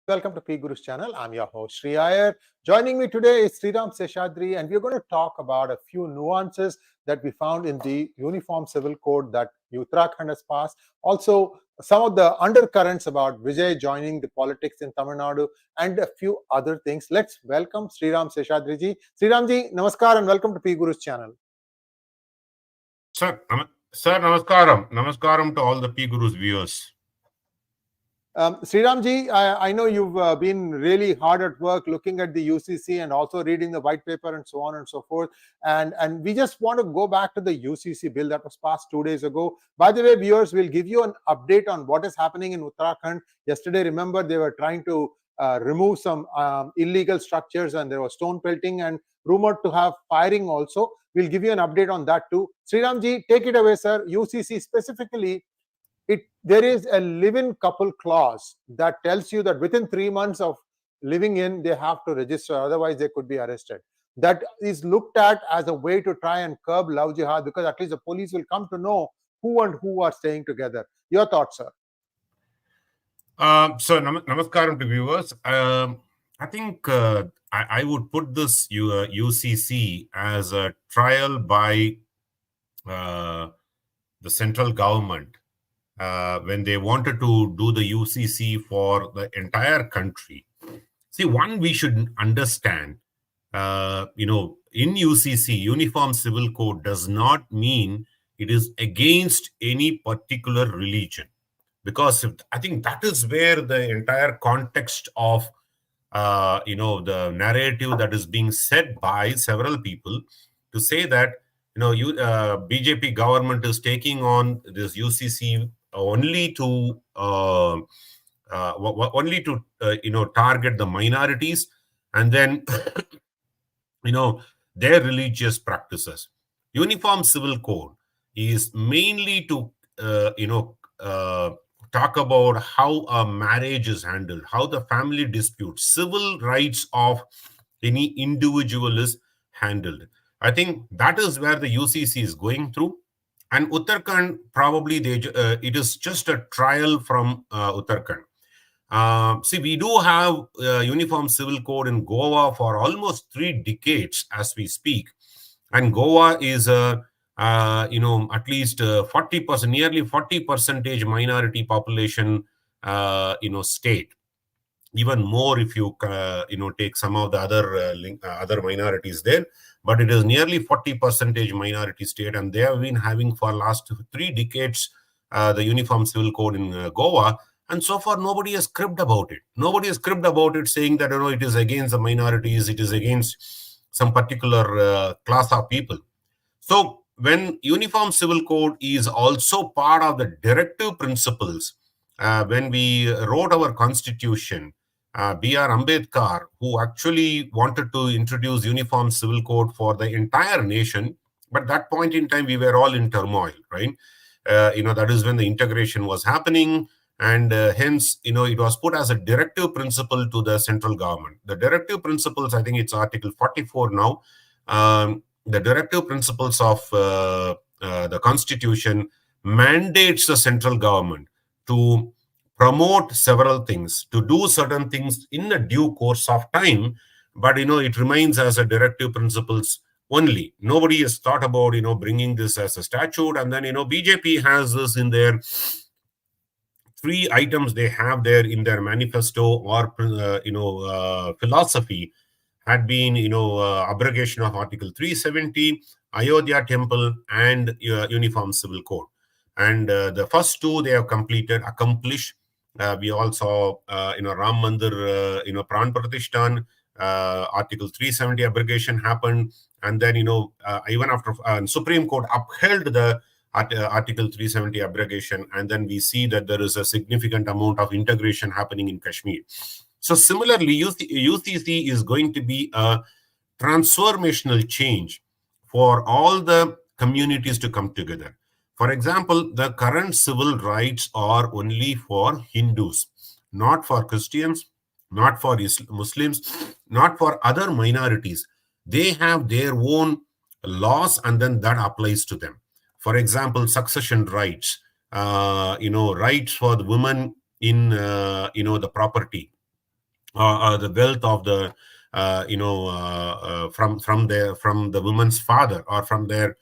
Welcome to PGurus channel. I'm your host Sree Iyer. Joining me today is Sriram Seshadri, and we're going to talk about a few nuances that we found in the Uniform Civil Code that Uttarakhand has passed. Also, some of the undercurrents about Vijay joining the politics in Tamil Nadu and a few other things. Let's welcome Sriram Seshadri ji. Sriram ji, namaskar and welcome to PGurus channel. Sir, namaskaram. Namaskaram to all the PGurus viewers. Sriram ji, I know you've been really hard at work looking at the UCC and also reading the white paper and so on and so forth. And we just want to go back to the UCC bill that was passed 2 days ago. By the way, viewers, we'll give you an update on what is happening in Uttarakhand. Yesterday, remember, they were trying to remove some illegal structures and there was stone pelting and rumored to have firing also. We'll give you an update on that too. Sriram ji, take it away, sir. UCC specifically, there is a live-in couple clause that tells you that within 3 months of living in, they have to register, otherwise they could be arrested. That is looked at as a way to try and curb love jihad, because at least the police will come to know who and who are staying together. Your thoughts, sir? So, namaskaram to viewers. I think I would put this UCC as a trial by the central government when they wanted to do the UCC for the entire country. See, one, we should understand, in UCC, Uniform Civil Code does not mean it is against any particular religion. Because I think that is where the entire context of, the narrative that is being said by several people to say that, BJP government is taking on this UCC only to target the minorities and then their religious practices. Uniform Civil Code is mainly to talk about how a marriage is handled, how the family dispute, civil rights of any individual is handled. I think that is where the UCC is going through. And Uttarakhand, probably it is just a trial from Uttarakhand. See, we do have Uniform Civil Code in Goa for almost 3 decades as we speak. And Goa is at least 40%, nearly 40% minority population, state. Even more if you, take some of the other minorities there. But it is nearly 40% minority state, and they have been having for last 3 decades the Uniform Civil Code in Goa, and so far nobody has cribbed about it. Nobody has cribbed about it, saying that it is against the minorities, it is against some particular class of people. So when Uniform Civil Code is also part of the directive principles, when we wrote our constitution, B.R. Ambedkar, who actually wanted to introduce Uniform Civil Code for the entire nation, but at that point in time, we were all in turmoil, right? That is when the integration was happening, and hence, it was put as a directive principle to the central government. The directive principles, I think it's Article 44 now, the directive principles of the constitution mandates the central government to promote several things, to do certain things in the due course of time, but it remains as a directive principles only. Nobody has thought about bringing this as a statute, and then BJP has this in their 3 items they have there in their manifesto or philosophy had been abrogation of Article 370, Ayodhya Temple, and Uniform Civil Code. And the first 2 they have accomplished. We also, Ram Mandir, Pran Pratishthan, Article 370 abrogation happened. And then, even after Supreme Court upheld the Article 370 abrogation, and then we see that there is a significant amount of integration happening in Kashmir. So similarly, UCC is going to be a transformational change for all the communities to come together. For example, the current civil rights are only for Hindus, not for Christians, not for Muslims, not for other minorities. They have their own laws, and then that applies to them. For example, succession rights, rights for the women in, the property, the wealth of the from the woman's father or from their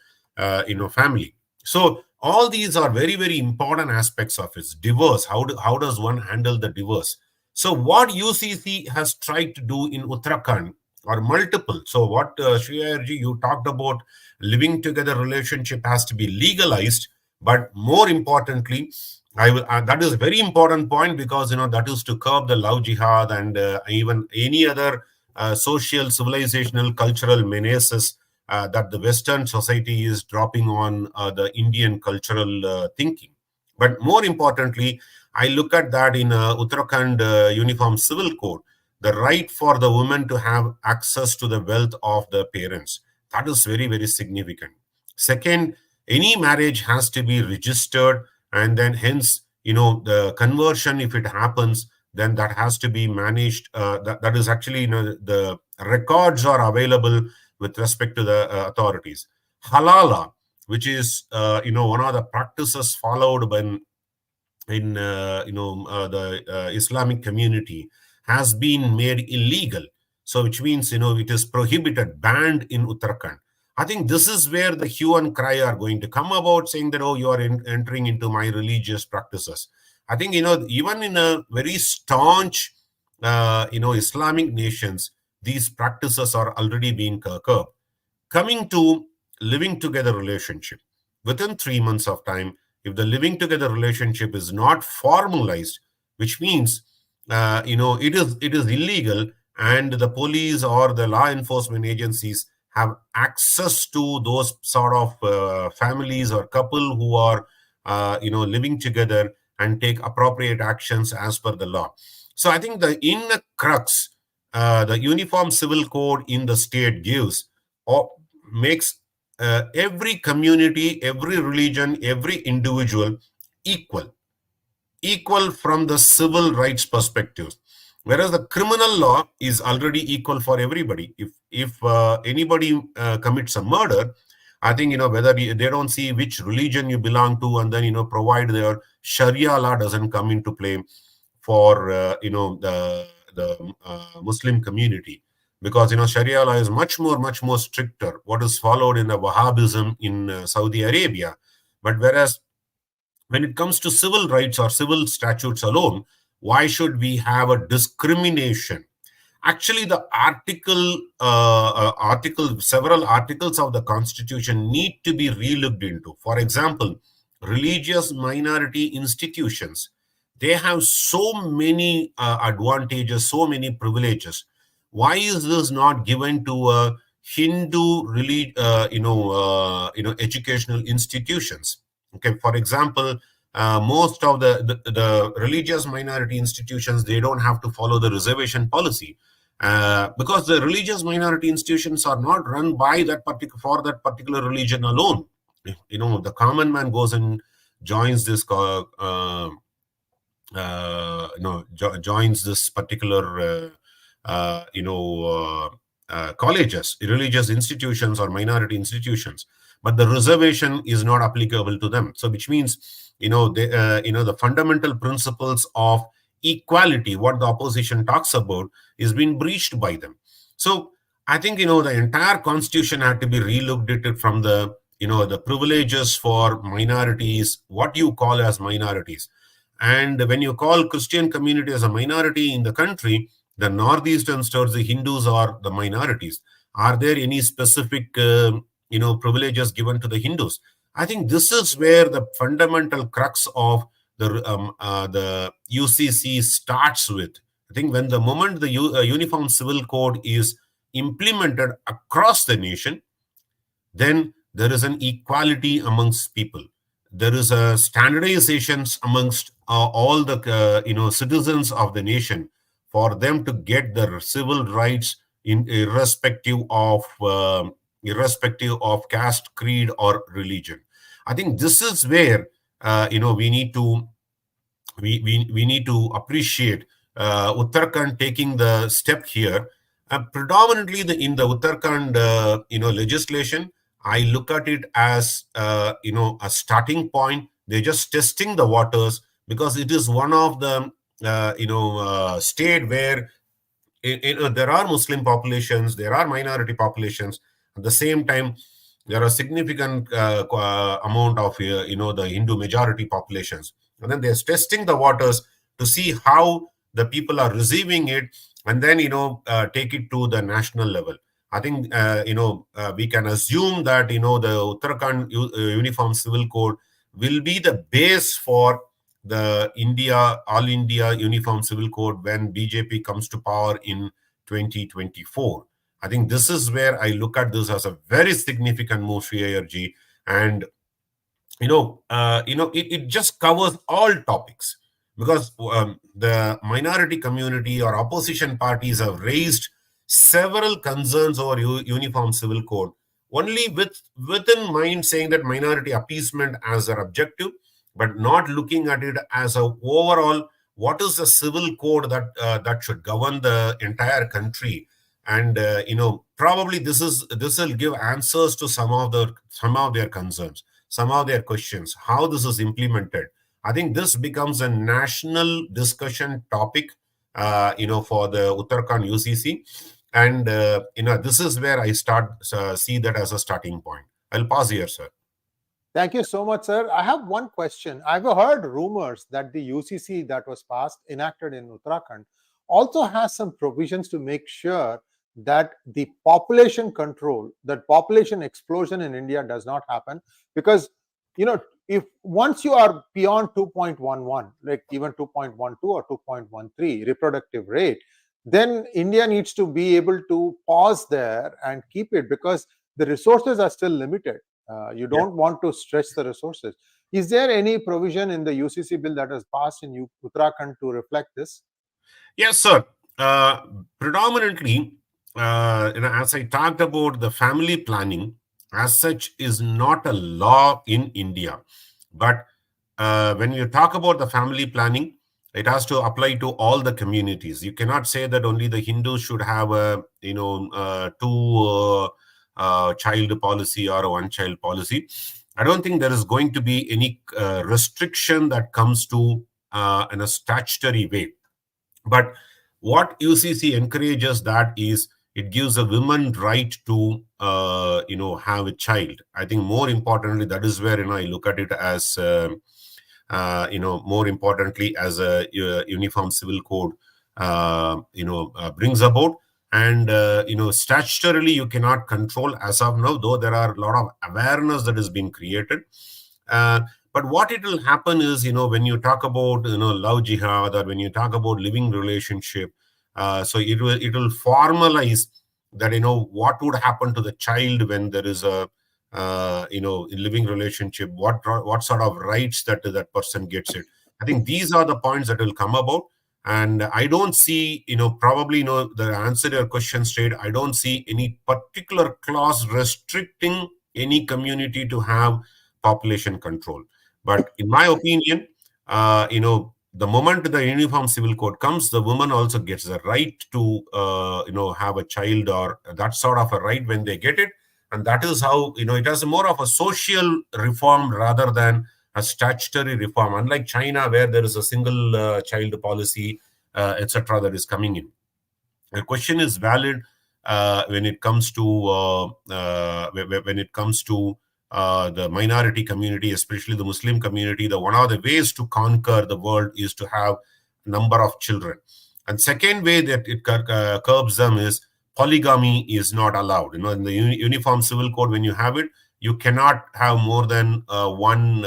family. So all these are very, very important aspects of it. Divorce, how does one handle the divorce? So what UCC has tried to do in Uttarakhand are multiple. So what Sree Iyerji, you talked about, living together relationship has to be legalized, but more importantly, I will. That is a very important point, because that is to curb the love jihad and even any other social, civilizational, cultural menaces that the Western society is dropping on the Indian cultural thinking. But more importantly, I look at that in Uttarakhand Uniform Civil Code, the right for the woman to have access to the wealth of the parents. That is very, very significant. Second, any marriage has to be registered, and then hence, the conversion, if it happens, then that has to be managed. That is actually, the records are available with respect to the authorities. Halala, which is, one of the practices followed when in the Islamic community, has been made illegal. So which means, it is prohibited, banned in Uttarakhand. I think this is where the hue and cry are going to come about, saying that, oh, you are entering into my religious practices. I think, even in a very staunch, Islamic nations, these practices are already being curbed. Coming to living together relationship, within 3 months of time, if the living together relationship is not formalized, which means it is illegal, and the police or the law enforcement agencies have access to those sort of families or couple who are living together, and take appropriate actions as per the law. So I think the inner crux, the Uniform Civil Code in the state gives, or makes every community, every religion, every individual equal from the civil rights perspective. Whereas the criminal law is already equal for everybody. If anybody commits a murder, I think, whether they don't see which religion you belong to, and then, provide their Sharia law doesn't come into play for, the Muslim community. Because, Sharia law is much more stricter, what is followed in the Wahhabism in Saudi Arabia. But whereas when it comes to civil rights or civil statutes alone, why should we have a discrimination? Actually, the several articles of the Constitution need to be relooked into. For example, religious minority institutions, they have so many advantages, so many privileges. Why is this not given to a Hindu educational institutions? Okay, for example, most of the religious minority institutions, they don't have to follow the reservation policy, because the religious minority institutions are not run by for that particular religion alone. The common man goes and joins this joins this particular colleges, religious institutions or minority institutions, but the reservation is not applicable to them. So which means, the fundamental principles of equality, what the opposition talks about, is being breached by them. So I think, the entire constitution had to be relooked at it from the, the privileges for minorities, what you call as minorities. And when you call Christian community as a minority in the country, the northeastern states, the Hindus are the minorities. Are there any specific, privileges given to the Hindus? I think this is where the fundamental crux of the UCC starts with. I think when the moment the Uniform Civil Code is implemented across the nation, then there is an equality amongst people. There is a standardization amongst all the citizens of the nation, for them to get their civil rights irrespective of caste, creed, or religion. I think this is where we need to appreciate Uttarakhand taking the step here. Predominantly in the Uttarakhand legislation, I look at it as a starting point. They're just testing the waters, because it is one of the state where there are Muslim populations, there are minority populations. At the same time, there are significant amount of the Hindu majority populations, and then they're testing the waters to see how the people are receiving it, and then take it to the national level. I think we can assume that the Uttarakhand Uniform Civil Code will be the base for the All India Uniform Civil Code when BJP comes to power in 2024. I think this is where I look at this as a very significant move, Sree Iyerji, and it just covers all topics, because the minority community or opposition parties have raised several concerns over Uniform Civil Code, only within mind saying that minority appeasement as their objective, but not looking at it as a overall what is the civil code that should govern the entire country. And probably this will give answers to some of their concerns, some of their questions, how this is implemented. I think this becomes a national discussion topic, for the Uttarakhand UCC. And, this is where I see that as a starting point. I'll pause here, sir. Thank you so much, sir. I have one question. I've heard rumors that the UCC that was enacted in Uttarakhand, also has some provisions to make sure that the population control, that population explosion in India does not happen. Because, if once you are beyond 2.11, like even 2.12 or 2.13 reproductive rate, then India needs to be able to pause there and keep it, because the resources are still limited. You don't want to stretch the resources. Is there any provision in the UCC bill that has passed in Uttarakhand to reflect this? Yes, sir. Predominantly, as I talked about, the family planning as such is not a law in India. But when you talk about the family planning, it has to apply to all the communities. You cannot say that only the Hindus should have a two child policy or a one child policy. I don't think there is going to be any restriction that comes to in a statutory way. But what UCC encourages that is, it gives a woman right to have a child. I think more importantly, that is where I look at it as more importantly as a Uniform Civil Code brings about. And statutorily you cannot control as of now, though there are a lot of awareness that is being created. But what it will happen is, when you talk about love jihad, or when you talk about living relationship, so it will formalize that what would happen to the child when there is a living relationship, what sort of rights that person gets it. I think these are the points that will come about. And I don't see, probably, the answer to your question straight, I don't see any particular clause restricting any community to have population control. But in my opinion, the moment the Uniform Civil Code comes, the woman also gets the right to, have a child, or that sort of a right when they get it. And that is how, it has more of a social reform rather than a statutory reform, unlike China, where there is a single child policy, etc., that is coming in. The question is valid when it comes to the minority community, especially the Muslim community. One of the ways to conquer the world is to have a number of children. And second way that it curbs them is polygamy is not allowed. In the Uniform Civil Code, when you have it, you cannot have more than one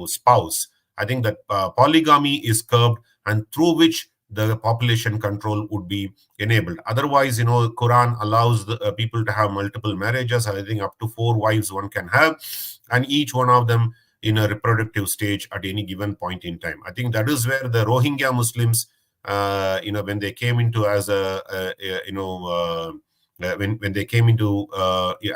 spouse. I think that polygamy is curbed, and through which the population control would be enabled. Otherwise, Quran allows the people to have multiple marriages. I think up to 4 wives one can have, and each one of them in a reproductive stage at any given point in time. I think that is where the Rohingya Muslims, when they came into as when they came into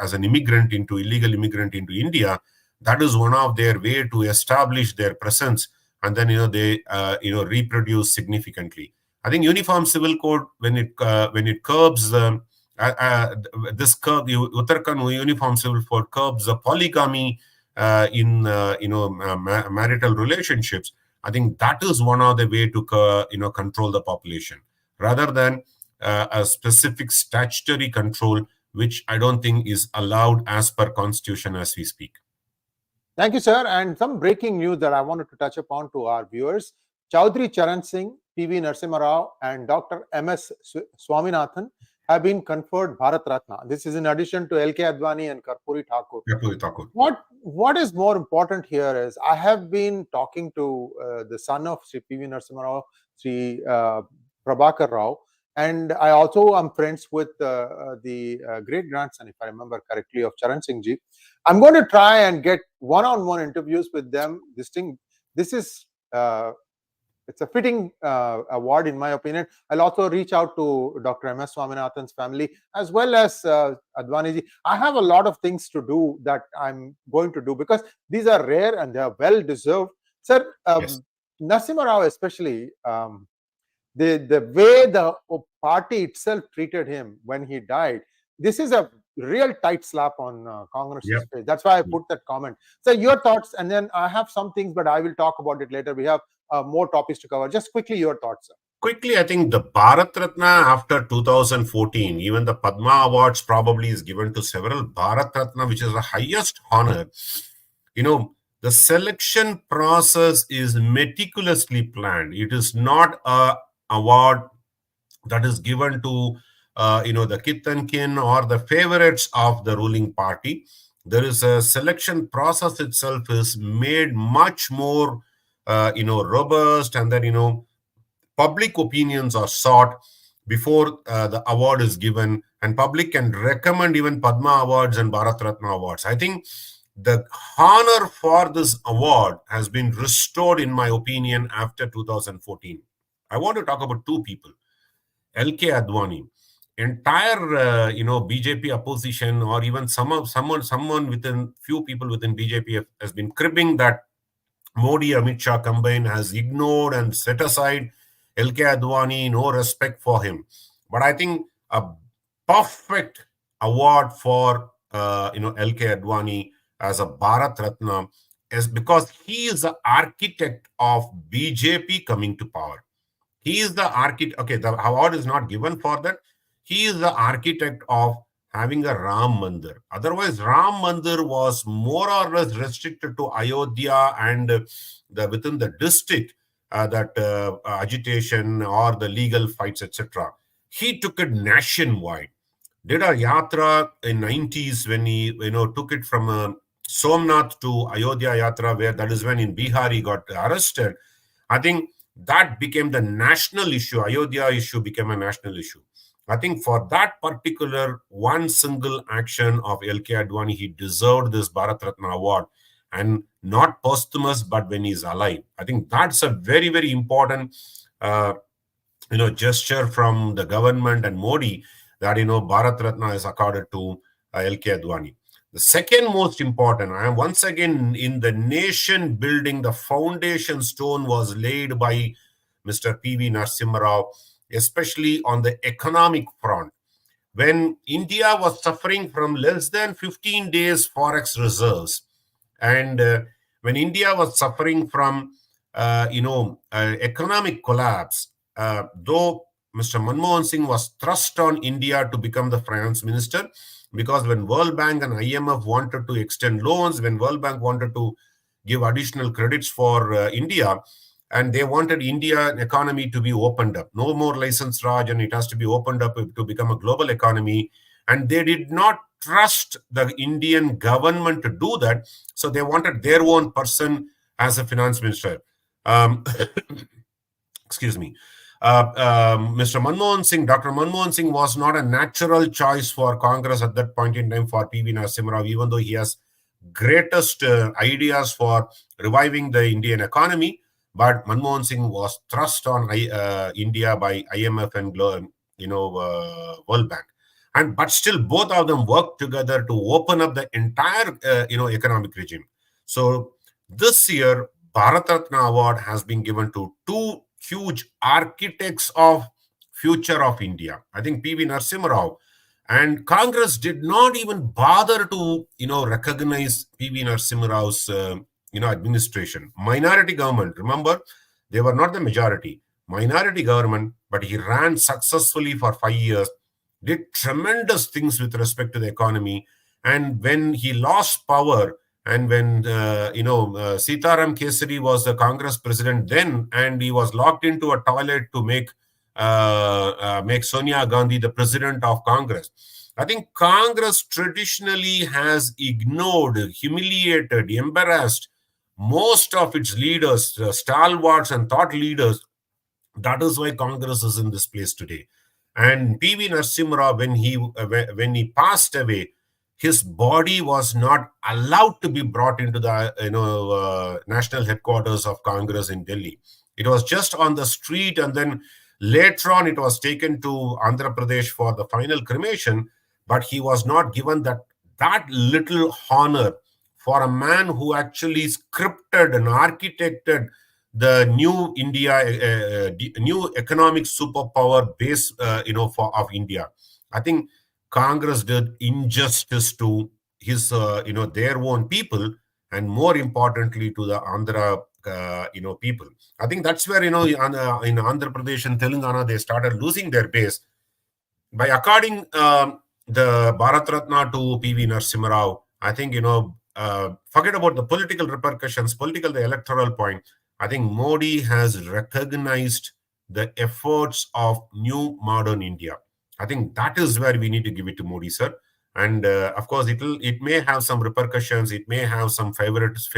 as an illegal immigrant into India, that is one of their way to establish their presence, and then they reproduce significantly. I think Uniform Civil Code, when it curbs Uttarakhand Uniform Civil Code curbs the polygamy in marital relationships. I think that is one of the way to control the population, rather than a specific statutory control, which I don't think is allowed as per constitution as we speak. Thank you, sir. And some breaking news that I wanted to touch upon to our viewers. Chaudhry Charan Singh, P.V. Narsimha Rao, and Dr. M.S. Swaminathan have been conferred Bharat Ratna. This is in addition to 𝗖𝗂𝘅 𝗍𝙗𝘍 and 𝐵𝗚𝘂𝘍 Thakur. What is more important here is I have been talking to the son of Sri P.V. Narsimha Rao, Sri Prabhakar Rao, and I also am friends with the great grandson, if I remember correctly, of Charan Singh ji. I'm going to try and get one-on-one interviews with them. This is it's a fitting award, in my opinion. I'll also reach out to Dr. M.S. Swaminathan's family as well as Advaniji. I have a lot of things to do that I'm going to do because these are rare and they are well deserved. Sir, Yes. Narsimha Rao especially, the way the party itself treated him when he died, this is a real tight slap on Congress' face. That's why I put that comment. So your thoughts, and then I have some things, but I will talk about it later. We have more topics to cover. Just quickly, your thoughts, sir. Quickly, I think the Bharat Ratna after 2014, even the Padma Awards probably is given to several. Bharat Ratna, which is the highest honor, the selection process is meticulously planned. It is not a award that is given to the kith and kin or the favorites of the ruling party. There is a selection process itself is made much more robust, and then public opinions are sought before the award is given, and public can recommend even Padma Awards and Bharat Ratna Awards. I think the honor for this award has been restored, in my opinion, after 2014. I want to talk about two people. 𝗖𝗂𝘅 Advani, entire BJP opposition, or even someone within few people within BJP has been cribbing that Modi Amit Shah combine has ignored and set aside 𝗖𝗂𝘅 Advani, no respect for him. But I think a perfect award for 𝗖𝗂𝘅 Advani as a Bharat Ratna is because he is the architect of BJP coming to power. He is the architect. Okay, the award is not given for that. He is the architect of having a Ram Mandir. Otherwise, Ram Mandir was more or less restricted to Ayodhya and within the district, that agitation or the legal fights, etc. He took it nationwide. Did a yatra in 90s when he took it from Somnath to Ayodhya yatra, where that is when in Bihar he got arrested. I think that became the national issue. Ayodhya issue became a national issue. I think for that particular one single action of 𝗖𝗂𝘅 Advani, he deserved this Bharat Ratna award, and not posthumous, but when he's alive. I think that's a very, very important gesture from the government and Modi, that Bharat Ratna is accorded to 𝗖𝗂𝘅 Advani. The second most important, I am once again in the nation building, the foundation stone was laid by Mr. P.V. Narsimha Rao, especially on the economic front. When India was suffering from less than 15 days forex reserves, and when India was suffering from economic collapse, though Mr. Manmohan Singh was thrust on India to become the finance minister, because when World Bank and IMF wanted to extend loans, when World Bank wanted to give additional credits for India, and they wanted Indian economy to be opened up. No more license Raj, and it has to be opened up to become a global economy. And they did not trust the Indian government to do that. So they wanted their own person as a finance minister. Excuse me. Mr. Manmohan Singh, Dr. Manmohan Singh was not a natural choice for Congress at that point in time for P.V. Narsimha Rao, even though he has greatest ideas for reviving the Indian economy. But Manmohan Singh was thrust on India by IMF and World Bank. But still, both of them worked together to open up the entire economic regime. So this year, Bharat Ratna Award has been given to two huge architects of future of India. I think P.V. Narsimha Rao, and Congress did not even bother to recognize P.V. Narsimha Rao's administration. Minority government, remember, they were not the majority. minority government, but he ran successfully for 5 years, did tremendous things with respect to the economy. And when he lost power, and when Sitaram Kesari was the Congress president then, and he was locked into a toilet to make Sonia Gandhi the president of Congress. I think Congress traditionally has ignored, humiliated, embarrassed most of its leaders, stalwarts and thought leaders. That is why Congress is in this place today. And P.V. Narsimha Rao, when he passed away, his body was not allowed to be brought into the national headquarters of Congress in Delhi. It was just on the street, and then later on it was taken to Andhra Pradesh for the final cremation. But he was not given that little honor for a man who actually scripted and architected the new India, new economic superpower base, of India. I think Congress did injustice to his, their own people, and more importantly to the Andhra, people. I think that's where, in Andhra Pradesh and Telangana, they started losing their base by according the Bharat Ratna to P.V. Narsimha Rao. I think, forget about the political repercussions, the electoral point. I think Modi has recognized the efforts of new modern India. I think that is where we need to give it to Modi, sir. And of course, it may have some repercussions. It may have some favorites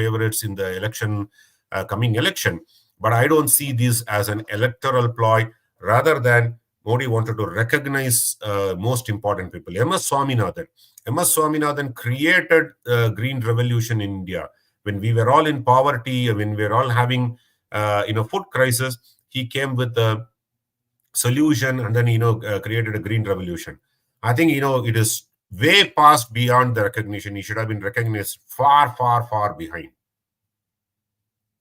in the election, coming election. But I don't see this as an electoral ploy. Rather than Modi wanted to recognize most important people. M.S. Swaminathan created green revolution in India. When we were all in poverty, when we were all having food crisis, he came with a solution, and then created a green revolution. I think it is way past beyond the recognition. He should have been recognized far, far, far behind.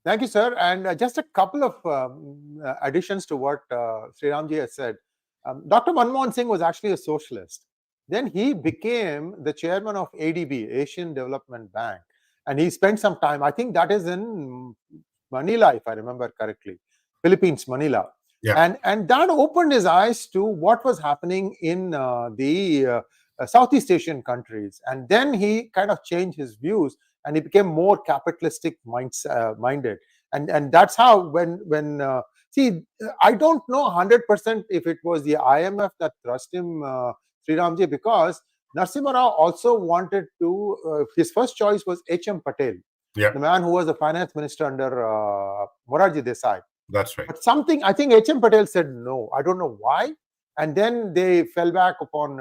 Thank you, sir. And just a couple of additions to what Sriramji has said. Dr. Manmohan Singh was actually a socialist. Then he became the chairman of ADB, Asian Development Bank. And he spent some time, I think that is in Manila, if I remember correctly, Philippines, Manila. Yeah. And that opened his eyes to what was happening in the Southeast Asian countries. And then he kind of changed his views, and he became more capitalistic minded. And that's how when see, I don't know 100% if it was the IMF that thrust him, Sriramji, because Narsimha Rao also wanted to, his first choice was H.M. Patel, the man who was the finance minister under Morarji Desai. That's right. But something, I think H.M. Patel said no. I don't know why. And then they fell back upon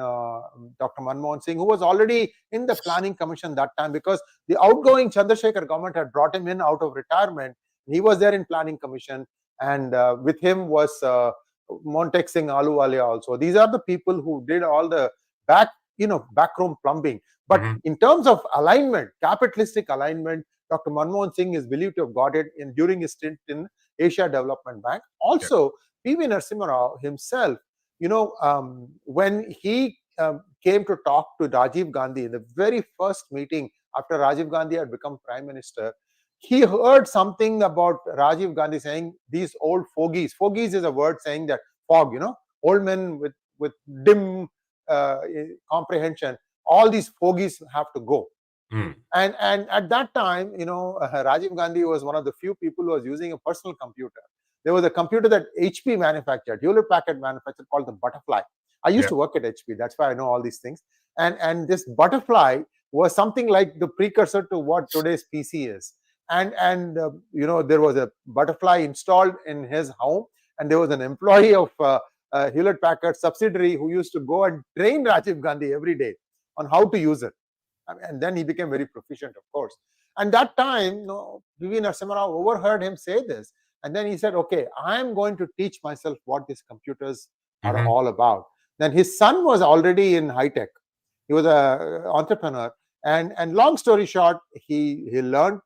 Dr. Manmohan Singh, who was already in the planning commission that time, because the outgoing Chandrasekhar government had brought him in out of retirement. He was there in planning commission. And with him was Montek Singh Ahluwalia also. These are the people who did all the backroom plumbing. But in terms of alignment, capitalistic alignment, Dr. Manmohan Singh is believed to have got it during his stint in Asia Development Bank. Also, P.V. Narsimha Rao himself, when he came to talk to Rajiv Gandhi in the very first meeting after Rajiv Gandhi had become prime minister, he heard something about Rajiv Gandhi saying these old fogies. Fogies is a word saying that fog, old men with dim comprehension. All these fogies have to go. And at that time, Rajiv Gandhi was one of the few people who was using a personal computer. There was a computer that HP manufactured, Hewlett-Packard manufactured, called the Butterfly. I used to work at HP. That's why I know all these things. And this Butterfly was something like the precursor to what today's PC is. And there was a Butterfly installed in his home, and there was an employee of Hewlett-Packard subsidiary who used to go and train Rajiv Gandhi every day on how to use it. And then he became very proficient, of course. And that time, P.V. Narsimha Rao overheard him say this. And then he said, okay, I'm going to teach myself what these computers are all about. Then his son was already in high tech. He was an entrepreneur. And long story short, he learned,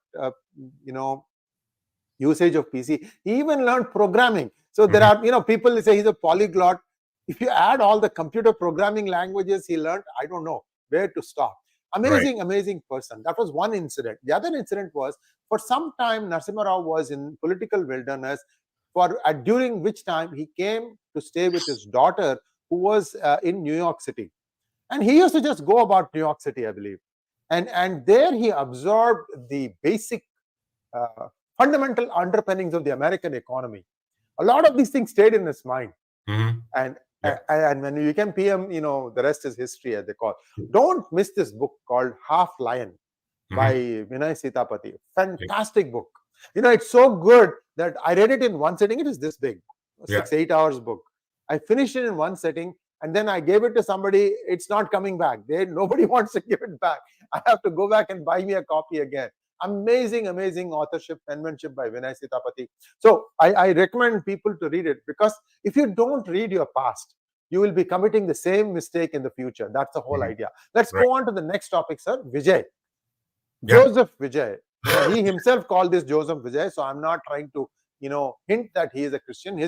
usage of PC. He even learned programming. So there are, people say he's a polyglot. If you add all the computer programming languages he learned, I don't know where to stop. Amazing person. That was one incident. The other incident was, for some time, Narsimha Rao was in political wilderness during which time he came to stay with his daughter, who was in New York City. And he used to just go about New York City, I believe. And there he absorbed the basic fundamental underpinnings of the American economy. A lot of these things stayed in his mind. And when you became PM, the rest is history, as they call. Don't miss this book called Half Lion by 𝗤𝗍 𝗤𝘳𝗧. Fantastic book. It's so good that I read it in one sitting. It is this big, 6-8 hours book. I finished it in one sitting, and then I gave it to somebody. It's not coming back. Nobody wants to give it back. I have to go back and buy me a copy again. Amazing authorship, penmanship by 𝗤𝗍 𝗤𝘳𝗧. So I recommend people to read it, because if you don't read your past, you will be committing the same mistake in the future. That's the whole idea. Let's go on to the next topic, sir. Vijay. Joseph Vijay. He himself called this Joseph Vijay, so I'm not trying to, hint that he is a Christian.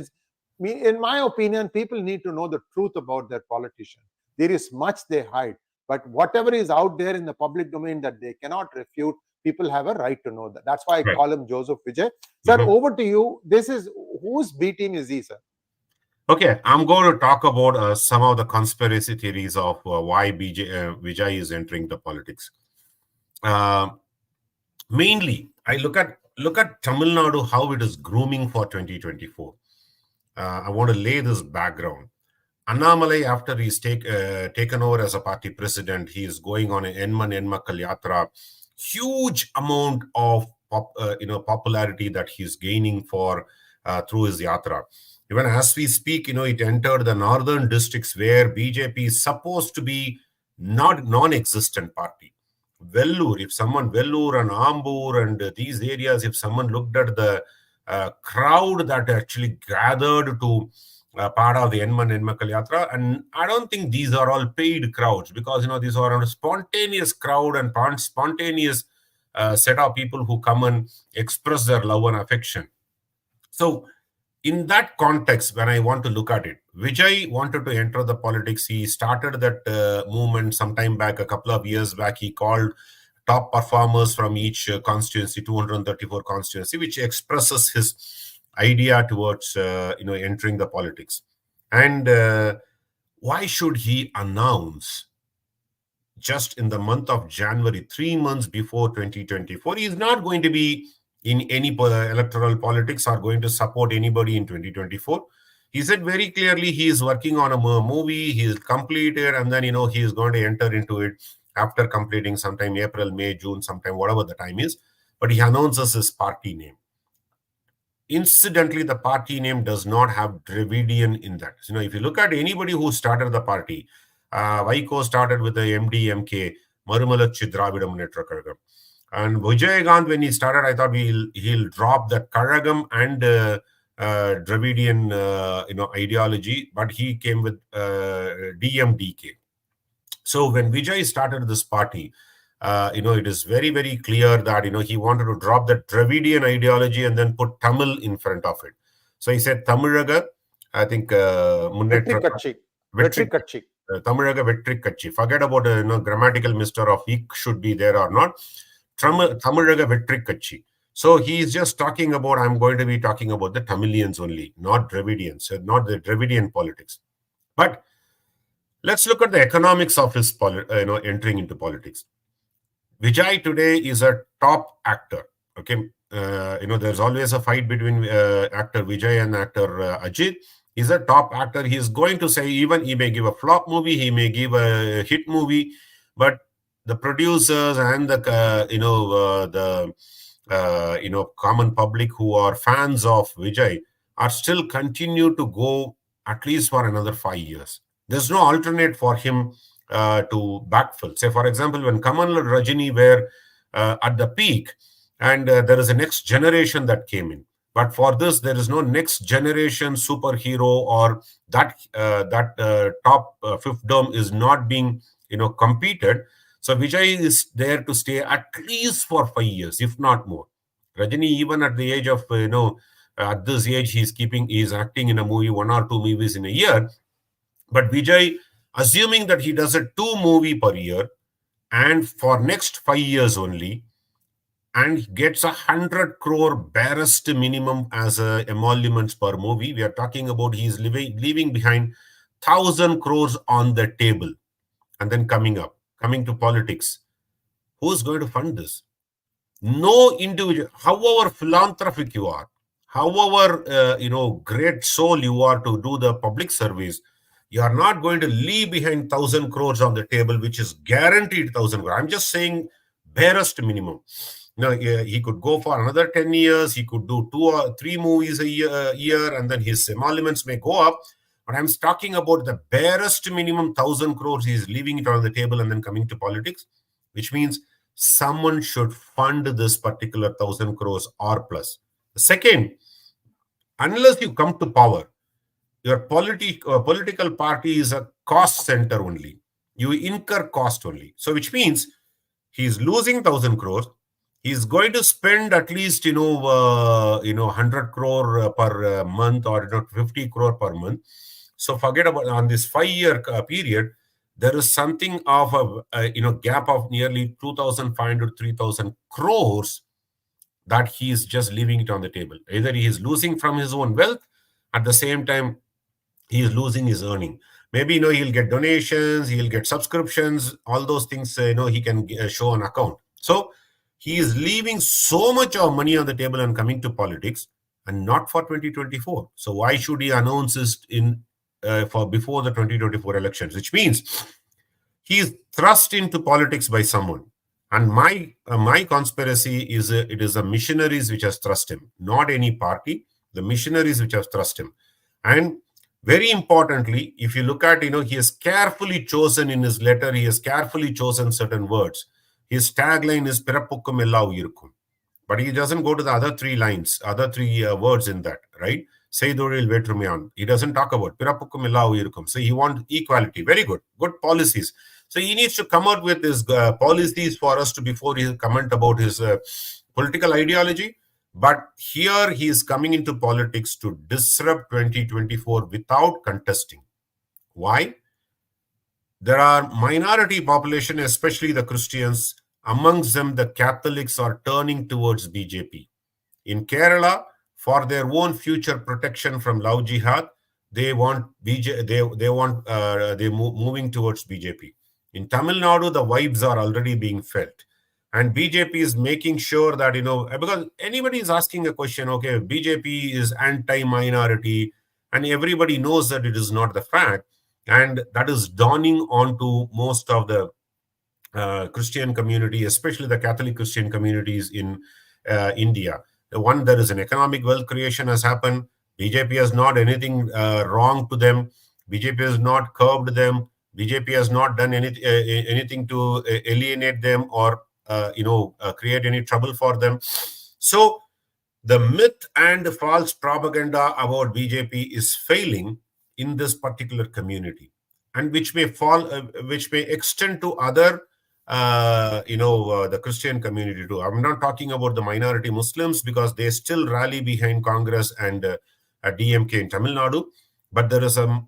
In my opinion, people need to know the truth about their politician. There is much they hide, but whatever is out there in the public domain that they cannot refute, people have a right to know that. That's why I call him Joseph Vijay. Sir, over to you. Whose B team is he, sir? Okay, I'm going to talk about some of the conspiracy theories of why Vijay is entering the politics. Mainly, I look at Tamil Nadu, how it is grooming for 2024. I want to lay this background. Annamalai, after he's taken over as a party president, he is going on an 𝗏𝗏 Yatra. Huge amount of popularity that he's gaining through his yatra. Even as we speak, it entered the northern districts where BJP is supposed to be not non-existent party. Vellore and Ambur and these areas, if someone looked at the crowd that actually gathered to part of the 𝗏𝗏 Yatra, and I don't think these are all paid crowds, because these are a spontaneous crowd and spontaneous set of people who come and express their love and affection. So in that context, when I want to look at it, Vijay wanted to enter the politics. He started that movement sometime back, a couple of years back. He called top performers from each constituency, 234 constituency, which expresses his idea towards entering the politics. And why should he announce just in the month of January, 3 months before 2024? He is not going to be in any electoral politics or going to support anybody in 2024. He said very clearly he is working on a movie, he is completed, and then he is going to enter into it after completing sometime April, May, June, sometime, whatever the time is. But he announces his party name. Incidentally, the party name does not have Dravidian in that. If you look at anybody who started the party, Vaiko started with the MDMK, Marumalachi Dravida Munnetra Kazhagam. And Vijay Gandhi, when he started, I thought he'll drop the Kazhagam and Dravidian ideology, but he came with DMDK. So when Vijay started this party, it is very, very clear that, he wanted to drop the Dravidian ideology and then put Tamil in front of it. So he said, Tamizhaga, I think, Vetri Katchi. Tamizhaga Vetri Katchi. Forget about, grammatical mister of ik should be there or not. Tamizhaga Vetri Katchi. So he is just talking about, I'm going to be talking about the Tamilians only, not Dravidians, not the Dravidian politics. But let's look at the economics of his entering into politics. Vijay today is a top actor. Okay, there's always a fight between actor Vijay and actor Ajit. He's a top actor. He's going to say, even he may give a flop movie, he may give a hit movie, but the producers and the common public who are fans of Vijay are still continue to go at least for another 5 years. There's no alternate for him to backfill. Say, for example, when Kamal and Rajini were at the peak, and there is a next generation that came in. But for this, there is no next generation superhero, or that top fifth dome is not being competed. So Vijay is there to stay at least for 5 years, if not more. Rajini, even at the age of at this age, he's acting in a movie, 1 or 2 movies in a year. But Vijay, assuming that he does a 2 movie per year, and for next 5 years only, and gets 100 crore barest minimum as emoluments per movie. We are talking about he's leaving behind 1,000 crores on the table, and then coming to politics. Who's going to fund this? No individual, however philanthropic you are, however great soul you are to do the public service, you are not going to leave behind 1,000 crores on the table, which is guaranteed 1,000 crores. I'm just saying barest minimum. Now, he could go for another 10 years. He could do 2 or 3 movies a year, and then his emoluments may go up. But I'm talking about the barest minimum 1,000 crores. He's leaving it on the table and then coming to politics, which means someone should fund this particular 1,000 crores or plus. Second, unless you come to power, your political party is a cost center only. You incur cost only. So which means he's losing 1,000 crores. He's going to spend at least 100 crore per month, or 50 crore per month. So forget about on this 5-year period. There is something of a gap of nearly 2,500 3,000 crores that he is just leaving it on the table. Either he is losing from his own wealth, at the same time he is losing his earning. Maybe he'll get donations, he'll get subscriptions, all those things he can show an account. So he is leaving so much of money on the table and coming to politics, and not for 2024. So why should he announce this for before the 2024 elections? Which means he is thrust into politics by someone. And my conspiracy is it is the missionaries which has thrust him, not any party. The missionaries which have thrust him. And very importantly, if you look at, he has carefully chosen in his letter, he has carefully chosen certain words. His tagline is 𝗣𝗚𝗂𝘂𝘁𝘀 𝗢𝗂𝘂𝘀. But he doesn't go to the other 3 lines, other 3 words in that, right? 𝗤𝙧𝙤𝙪 𝗤𝗚𝘂𝘂𝘁. He doesn't talk about 𝗣𝗚𝗂𝘂𝘂𝘁 𝗢𝗂𝘂𝘂. So he wants equality. Very good. Good policies. So he needs to come out with his policies for us before he comment about his political ideology. But here he is coming into politics to disrupt 2024 without contesting. Why? There are minority population, especially the Christians. Amongst them, the Catholics are turning towards BJP. In Kerala, for their own future protection from Love Jihad, they want they're moving towards BJP. In Tamil Nadu, the vibes are already being felt. And BJP is making sure that, because anybody is asking a question, okay, BJP is anti-minority, and everybody knows that it is not the fact. And that is dawning onto most of the Christian community, especially the Catholic Christian communities in India. The one, there is an economic wealth creation has happened. BJP has not anything wrong to them. BJP has not curbed them. BJP has not done anything to alienate them or create any trouble for them. So the myth and false propaganda about BJP is failing in this particular community, and which may extend to other the Christian community too. I'm not talking about the minority Muslims, because they still rally behind Congress and DMK in Tamil Nadu, but there is a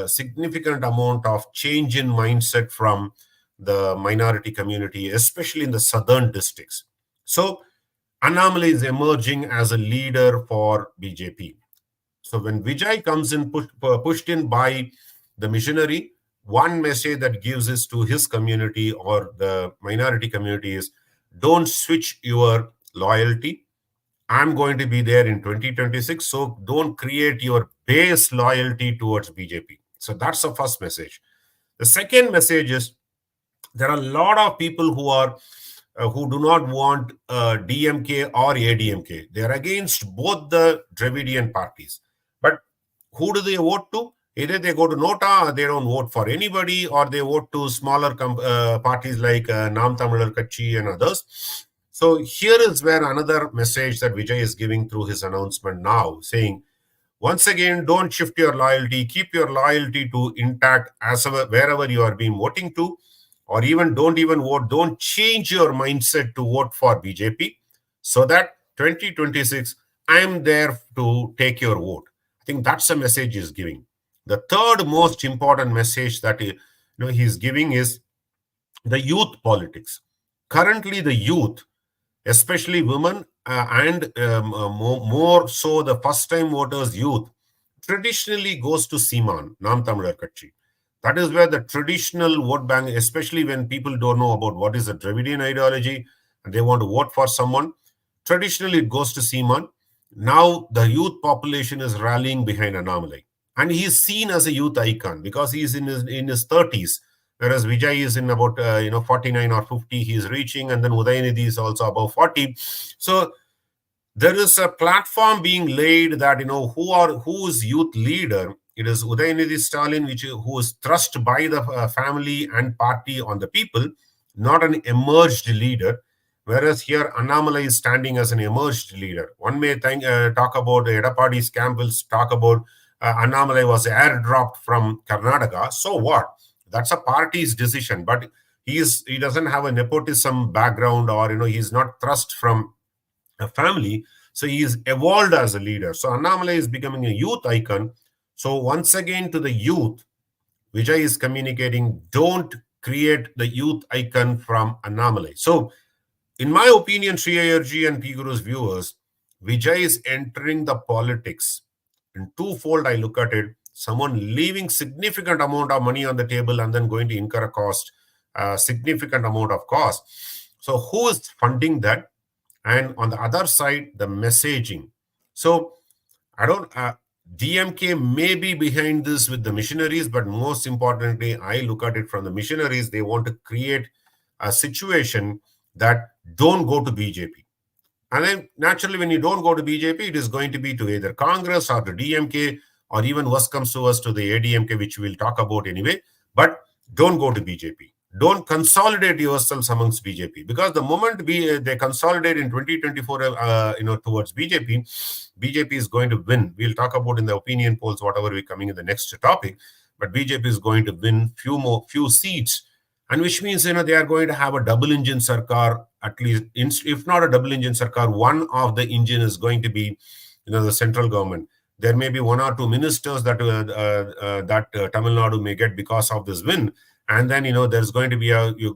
significant amount of change in mindset from the minority community, especially in the southern districts. So Annamalai is emerging as a leader for BJP. So when Vijay comes in, pushed in by the missionary, one message that gives is to his community or the minority community is, don't switch your loyalty. I'm going to be there in 2026. So don't create your base loyalty towards BJP. So that's the first message. The second message is, there are a lot of people who do not want DMK or ADMK. They are against both the Dravidian parties. But who do they vote to? Either they go to Nota, they don't vote for anybody, or they vote to smaller parties like Naam Tamizhar Katchi and others. So here is where another message that Vijay is giving through his announcement now, saying, once again, don't shift your loyalty. Keep your loyalty to intact wherever you are being voting to, or even don't even vote. Don't change your mindset to vote for BJP, so that 2026, I am there to take your vote. I think that's a message he's giving. The third most important message that he's giving is the youth politics. Currently, the youth, especially women and more so the first-time voters, youth, traditionally goes to Seeman, Nam Tamizhar Katchi. That is where the traditional vote bank, especially when people don't know about what is the Dravidian ideology and they want to vote for someone, traditionally it goes to Seeman. Now the youth population is rallying behind Annamalai. And he is seen as a youth icon because he is in his 30s, whereas Vijay is in about 49 or 50. He is reaching, and then Udayinidhi is also above 40. So there is a platform being laid that who is youth leader. It is Udayinidhi Stalin, who is thrust by the family and party on the people, not an emerged leader. Whereas here Annamalai is standing as an emerged leader. One may talk about Edappadi's camp will talk about Annamalai was airdropped from Karnataka. So what? That's a party's decision. But he doesn't have a nepotism background, or he's not thrust from a family. So he is evolved as a leader. So Annamalai is becoming a youth icon. So once again to the youth, Vijay is communicating, don't create the youth icon from Annamalai. So in my opinion, Sree Iyerji and PGurus viewers, Vijay is entering the politics. In twofold, I look at it. Someone leaving significant amount of money on the table and then going to incur a cost, significant amount of cost. So who is funding that? And on the other side, the messaging. So DMK may be behind this with the missionaries, but most importantly, I look at it from the missionaries. They want to create a situation that don't go to BJP. And then naturally, when you don't go to BJP, it is going to be to either Congress or to DMK, or even worse comes to us to the ADMK, which we'll talk about anyway. But don't go to BJP. Don't consolidate yourselves amongst BJP, because the moment they consolidate in 2024, towards BJP is going to win. We'll talk about in the opinion polls, whatever we coming in the next topic. But BJP is going to win few seats, and which means they are going to have a double engine sarkar, at least. If not a double engine sarkar, one of the engine is going to be the central government. There may be one or two ministers that Tamil Nadu may get because of this win. And then, there's going to be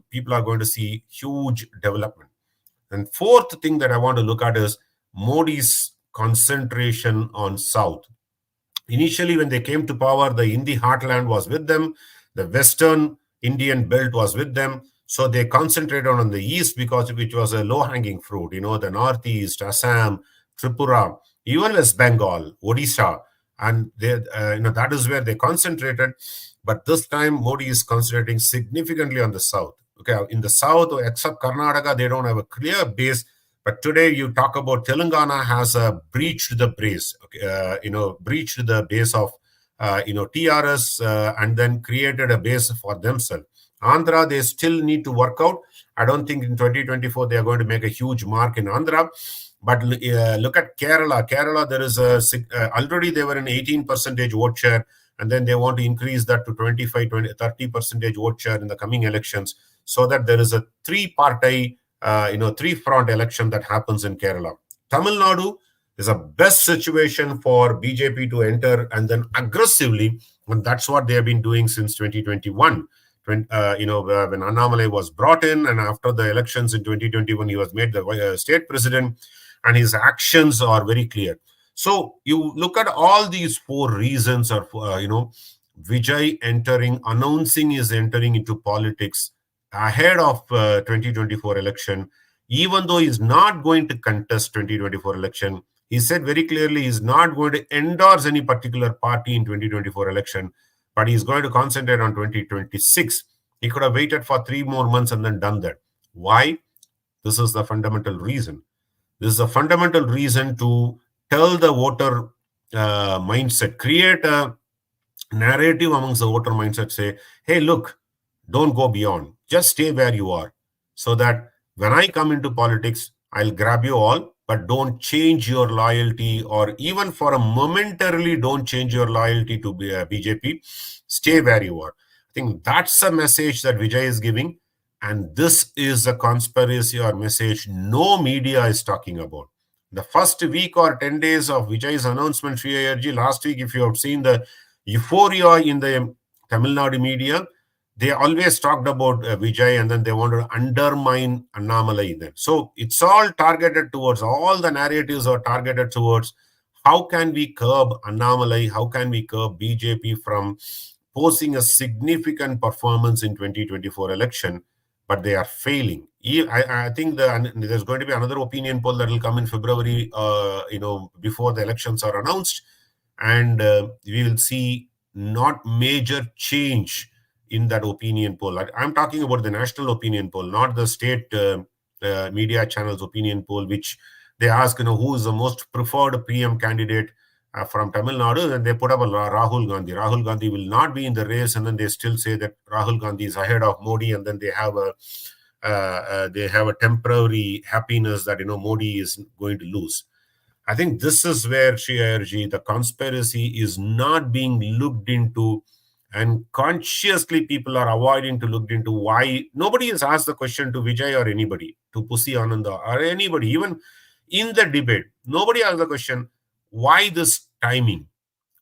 people are going to see huge development. And fourth thing that I want to look at is Modi's concentration on South. Initially, when they came to power, the Hindi heartland was with them. The Western Indian belt was with them. So they concentrated on the East because which was a low-hanging fruit. The Northeast, Assam, Tripura, even West Bengal, Odisha. And that is where they concentrated. But this time, Modi is concentrating significantly on the South. Okay, in the South, except Karnataka, they don't have a clear base. But today, you talk about Telangana has breached the base. Breached the base of TRS and then created a base for themselves. Andhra, they still need to work out. I don't think in 2024 they are going to make a huge mark in Andhra. But look at Kerala. Kerala, there is already they were in 18% vote share. And then they want to increase that to 25, 20, 30% vote share in the coming elections, so that there is a three-front election that happens in Kerala. Tamil Nadu is a best situation for BJP to enter and then aggressively, and that's what they have been doing since 2021. When Annamalai was brought in, and after the elections in 2021, he was made the state president, and his actions are very clear. So you look at all these four reasons of, Vijay announcing is entering into politics ahead of 2024 election. Even though he's not going to contest 2024 election, he said very clearly he's not going to endorse any particular party in 2024 election, but he's going to concentrate on 2026. He could have waited for 3 more months and then done that. Why? This is the fundamental reason. This is a fundamental reason to tell the voter mindset, create a narrative amongst the voter mindset, say, hey, look, don't go beyond. Just stay where you are, so that when I come into politics, I'll grab you all, but don't change your loyalty, or even for a momentarily, don't change your loyalty to BJP. Stay where you are. I think that's a message that Vijay is giving. And this is a conspiracy or message no media is talking about. The first week or 10 days of Vijay's announcement, Sree Iyerji, last week, if you have seen the euphoria in the Tamil Nadu media, they always talked about Vijay, and then they want to undermine 𝗓𝗛𝗡 then. So it's all targeted towards, all the narratives are targeted towards how can we curb 𝗓𝗛𝗡, how can we curb BJP from posing a significant performance in 2024 election, but they are failing. I think there's going to be another opinion poll that will come in February, before the elections are announced, and we will see not major change in that opinion poll. I'm talking about the national opinion poll, not the state media channels opinion poll, which they ask, who is the most preferred PM candidate from Tamil Nadu, and they put up a Rahul Gandhi. Rahul Gandhi will not be in the race, and then they still say that Rahul Gandhi is ahead of Modi, and then they have a temporary happiness that Modi is going to lose. I think this is where, Sree Iyerji, the conspiracy is not being looked into, and consciously people are avoiding to look into why. Nobody has asked the question to Vijay or anybody, to 𝗖𝗓𝘗 Ananda or anybody, even in the debate. Nobody asked the question, why this timing?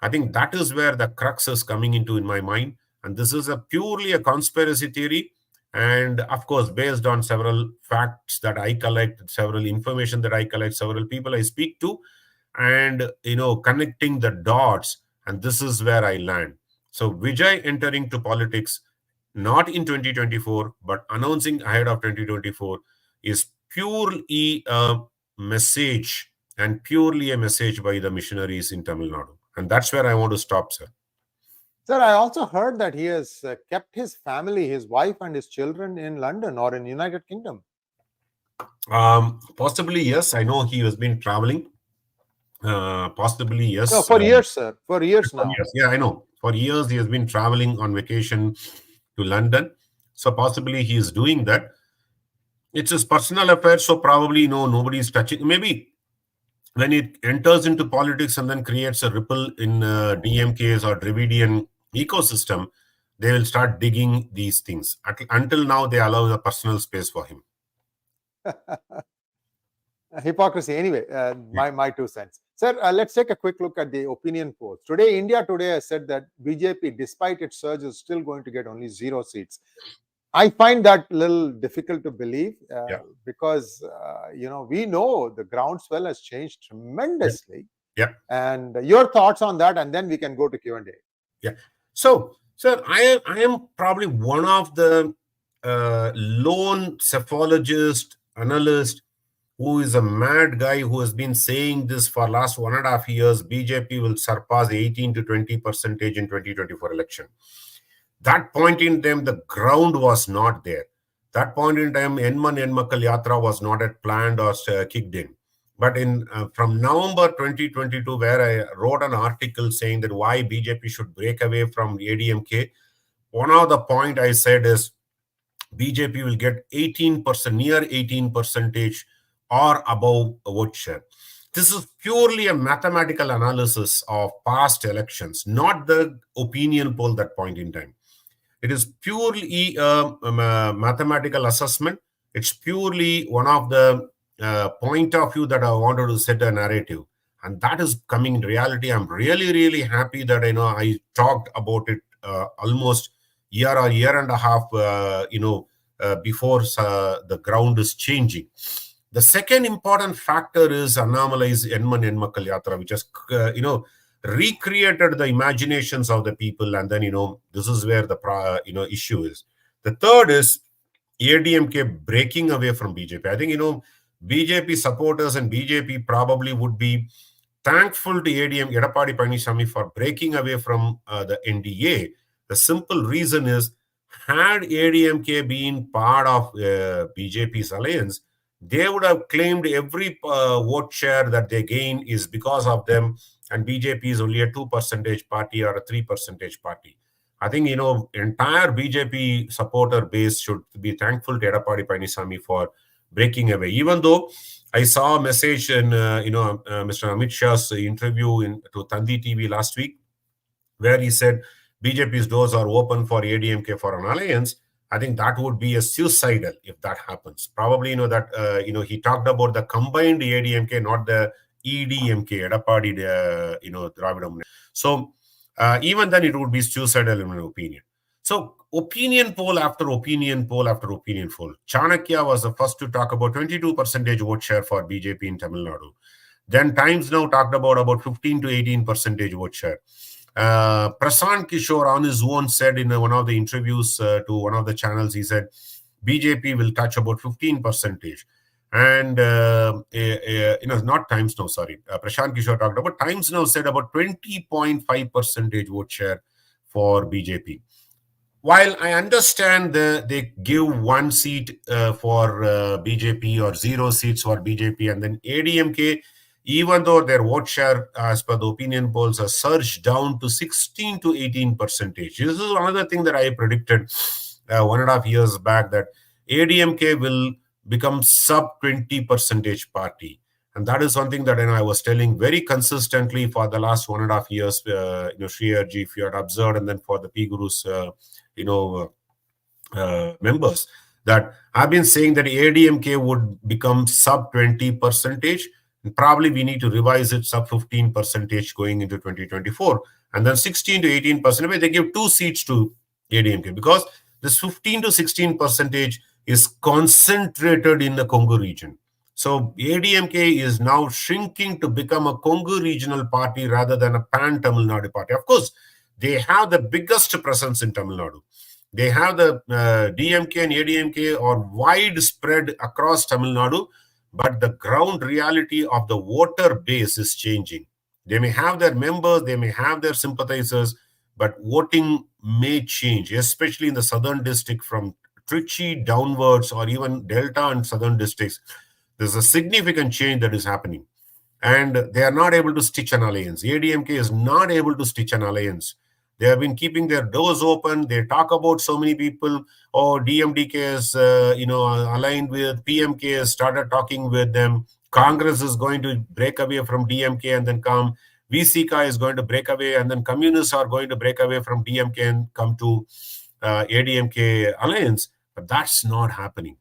I think that is where the crux is coming into in my mind. And this is purely a conspiracy theory. And of course, based on several facts that I collect, several information that I collect, several people I speak to, and, connecting the dots. And this is where I land. So Vijay entering to politics, not in 2024, but announcing ahead of 2024, is purely a message, and purely a message by the missionaries in Tamil Nadu. And that's where I want to stop, sir. Sir, I also heard that he has kept his family, his wife and his children in London or in United Kingdom. Possibly, yes. I know he has been traveling. Possibly, yes. No, for years, sir. For years now. Yes. Yeah, I know. For years, he has been traveling on vacation to London. So possibly he is doing that. It's his personal affair, so probably nobody is touching. Maybe when it enters into politics and then creates a ripple in DMK's or Dravidian ecosystem, they will start digging these things. Until now, they allow the personal space for him. Hypocrisy. Anyway, my 2 cents. Sir, let's take a quick look at the opinion polls. Today, India Today has said that BJP, despite its surge, is still going to get only 0 seats. I find that a little difficult to believe because, we know the groundswell has changed tremendously. Yeah. And your thoughts on that, and then we can go to Q&A. Yeah. So, sir, I am probably one of the lone cephalogist, analyst, who is a mad guy who has been saying this for last 1.5 years. BJP will surpass 18 to 20% in 2024 election. That point in time, the ground was not there. That point in time, 𝗓𝗛𝗡 𝗔𝗓 was not yet planned or kicked in. But from November 2022, where I wrote an article saying that why BJP should break away from ADMK, one of the point I said is BJP will get 18%, near 18% or above vote share. This is purely a mathematical analysis of past elections, not the opinion poll that point in time. It is purely a mathematical assessment. It's purely one of the point of view that I wanted to set a narrative. And that is coming in reality. I'm really, really happy that I talked about it almost year or year and a half, before the ground is changing. The second important factor is anomalized 𝗓𝗛𝗡 𝗔𝗓, which has, recreated the imaginations of the people. And then, this is where the, issue is. The third is ADMK breaking away from BJP. I think, BJP supporters and BJP probably would be thankful to 𝗓𝗛𝙗 𝗑𝗚𝗍𝗍 for breaking away from the NDA. The simple reason is, had ADMK been part of BJP's alliance, they would have claimed every vote share that they gain is because of them, and BJP is only a 2% party or a 3% party. I think, entire BJP supporter base should be thankful to 𝗑𝗚𝗍𝗍 for breaking away. Even though I saw a message in, Mr. Amit Shah's interview to Tandi TV last week, where he said BJP's doors are open for ADMK for an alliance. I think that would be a suicidal if that happens. Probably, he talked about the combined ADMK, not the EDMK, 𝗑𝗚𝗍𝗍, Dravidam. So even then it would be suicidal in my opinion. So opinion poll after opinion poll after opinion poll. Chanakya was the first to talk about 22% vote share for BJP in Tamil Nadu. Then Times Now talked about 15 to 18% vote share. Prashant Kishore on his own said in one of the interviews to one of the channels, he said BJP will touch about 15%. And, not Times Now, sorry. Prashant Kishore talked about, Times Now said about 20.5% vote share for BJP. While I understand they give 1 seat for BJP or 0 seats for BJP, and then ADMK, even though their vote share, as per the opinion polls, has surged down to 16 to 18%. This is another thing that I predicted 1.5 years back, that ADMK will become sub 20% party. And that is something that I was telling very consistently for the last 1.5 years, Sree Iyer, if you had observed, and then for the PGurus, members, that I've been saying that ADMK would become sub 20%. Probably we need to revise it sub 15% going into 2024. And then 16 to 18%, they give 2 seats to ADMK, because this 15 to 16% is concentrated in the Congo region. So ADMK is now shrinking to become a Congo regional party rather than a pan-Tamil Nadu party. Of course, they have the biggest presence in Tamil Nadu. They have the DMK and ADMK are widespread across Tamil Nadu, but the ground reality of the voter base is changing. They may have their members, they may have their sympathizers, but voting may change, especially in the southern district from Trichy downwards, or even Delta and southern districts. There's a significant change that is happening. And they are not able to stitch an alliance. ADMK is not able to stitch an alliance. They have been keeping their doors open. They talk about so many people. Oh, DMDK is, aligned with PMK, has started talking with them. Congress is going to break away from DMK and then come. 𝗣𝗂𝘀𝘆 is going to break away, and then communists are going to break away from DMK and come to ADMK alliance. But that's not happening.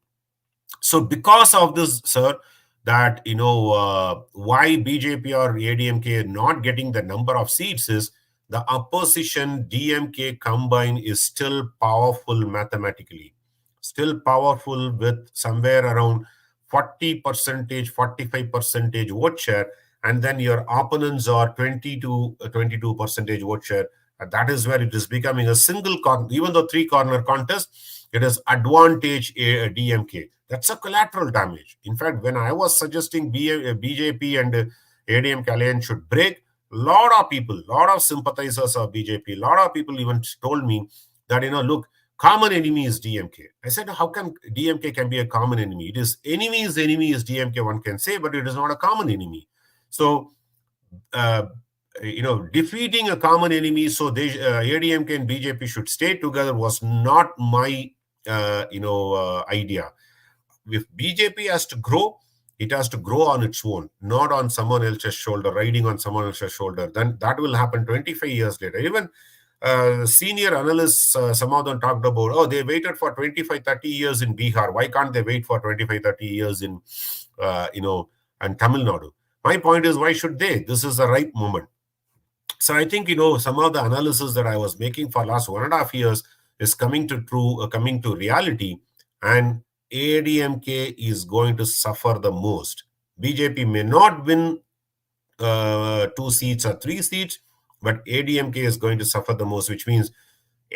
So because of this, sir, that, why BJP or ADMK not getting the number of seats is the opposition DMK combined is still powerful mathematically, still powerful with somewhere around 40%, 45% vote share. And then your opponents are 20 to 22% vote share. And that is where it is becoming a single corner, even though 3-corner contest, it is advantage DMK. That's a collateral damage. In fact, when I was suggesting BJP and ADMK alliance should break, a lot of people, a lot of sympathizers of BJP, a lot of people even told me that, look, common enemy is DMK. I said, how can DMK can be a common enemy? It is enemy's enemy is DMK, one can say, but it is not a common enemy. So, defeating a common enemy, so they, ADMK and BJP should stay together, was not my, idea. If BJP has to grow, it has to grow on its own, not on someone else's shoulder, riding on someone else's shoulder. Then that will happen 25 years later. Even senior analysts, some of them talked about, they waited for 25, 30 years in Bihar. Why can't they wait for 25, 30 years in, and Tamil Nadu? My point is, why should they? This is the right moment. So I think, some of the analysis that I was making for last 1.5 years is coming to reality, and ADMK is going to suffer the most. BJP may not win 2 seats or 3 seats, but ADMK is going to suffer the most, which means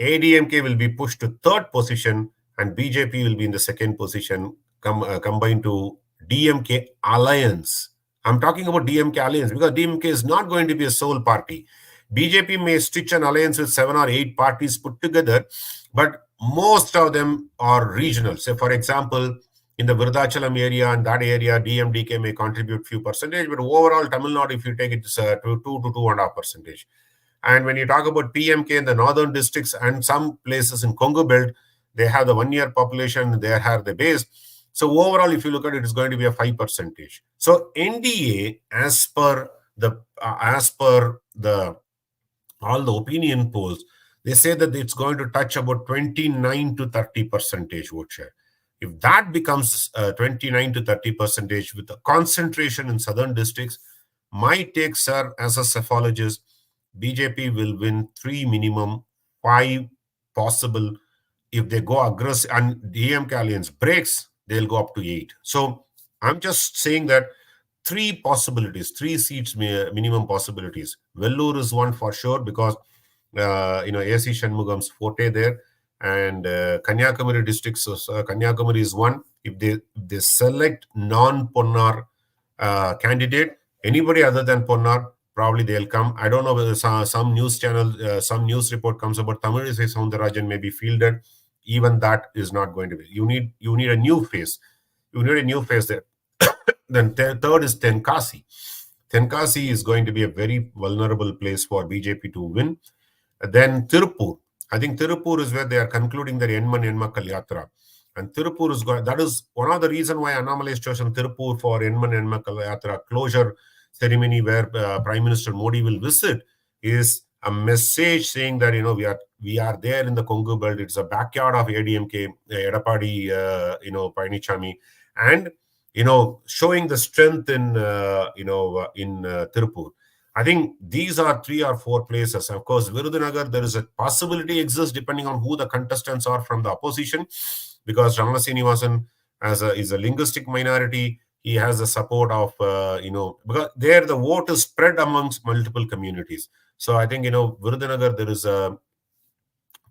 ADMK will be pushed to 3rd position and BJP will be in the 2nd position, combined to DMK alliance. I'm talking about DMK alliance because DMK is not going to be a sole party. BJP may stitch an alliance with 7 or 8 parties put together, but most of them are regional. Say, for example, in the Virudhachalam area and that area, DMDK may contribute few percentage, but overall, Tamil Nadu, if you take it, it's 2 to 2.5%. And when you talk about PMK in the northern districts and some places in Congo belt, they have the 1-year population, they have the base. So overall, if you look at it, it's going to be a 5%. So NDA, as per all the opinion polls, they say that it's going to touch about 29 to 30% vote share. If that becomes 29 to 30% with a concentration in southern districts, my take, sir, as a psephologist, BJP will win 3 minimum, 5 possible. If they go aggressive and DMK alliance breaks, they'll go up to 8. So I'm just saying that 3 possibilities, 3 seats minimum possibilities. Vellore is one for sure because 𝗤𝙭 𝗫𝙁𝙗𝘆𝑚ukham's forte there, and Kanyakumari districts. Kanyakumari is one. If they select non-Ponnar candidate, anybody other than Ponnar, probably they'll come. I don't know whether some news channel, some news report comes about Tamilisai Soundararajan may be fielded. Even that is not going to be. You need a new face. You need a new face there. Then third is 𝗤𝙂. 𝗤𝙂 is going to be a very vulnerable place for BJP to win. Then Tirupur. I think Tirupur is where they are concluding their 𝗏𝗏𝗏𝗏 Yatra. And Tirupur is going, that is one of the reasons why Annamalai has chosen Tirupur for 𝗏𝗏𝗏𝗏 Yatra closure ceremony, where Prime Minister Modi will visit, is a message saying that we are there in the Kongu belt. It's a backyard of ADMK, 𝗏𝗏𝗏 Palaniswamy, and showing the strength in Tirupur. I think these are 3 or 4 places. Of course, Virudhunagar, there is a possibility exists depending on who the contestants are from the opposition, because Ramana Srinivasan is a linguistic minority. He has the support of, because there the vote is spread amongst multiple communities. So I think, Virudhunagar, there is a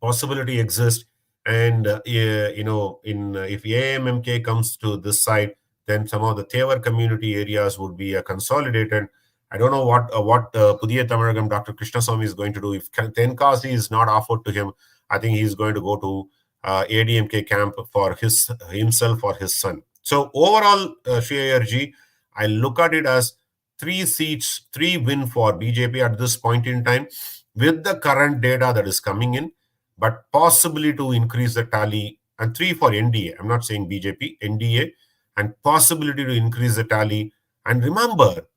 possibility exists. And, if AIMMK comes to this side, then some of the Thevar community areas would be consolidated. I don't know what Pudhiya Tamazhagam Dr. Krishnaswamy is going to do. If 𝗤𝙂 is not offered to him, I think he's going to go to ADMK camp for himself or his son. So overall, Sree Iyerji, I look at it as 3 seats, 3 win for BJP at this point in time, with the current data that is coming in, but possibly to increase the tally, and 3 for NDA. I'm not saying BJP, NDA, and possibility to increase the tally. And remember,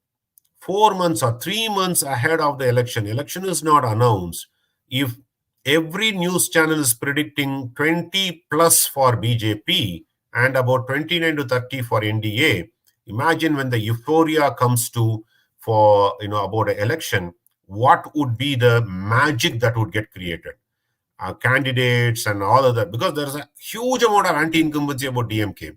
4 months or 3 months ahead of the election is not announced. If every news channel is predicting 20 plus for BJP and about 29 to 30 for NDA, imagine when the euphoria comes for about an election, what would be the magic that would get created? Candidates and all of that, because there is a huge amount of anti-incumbency about DMK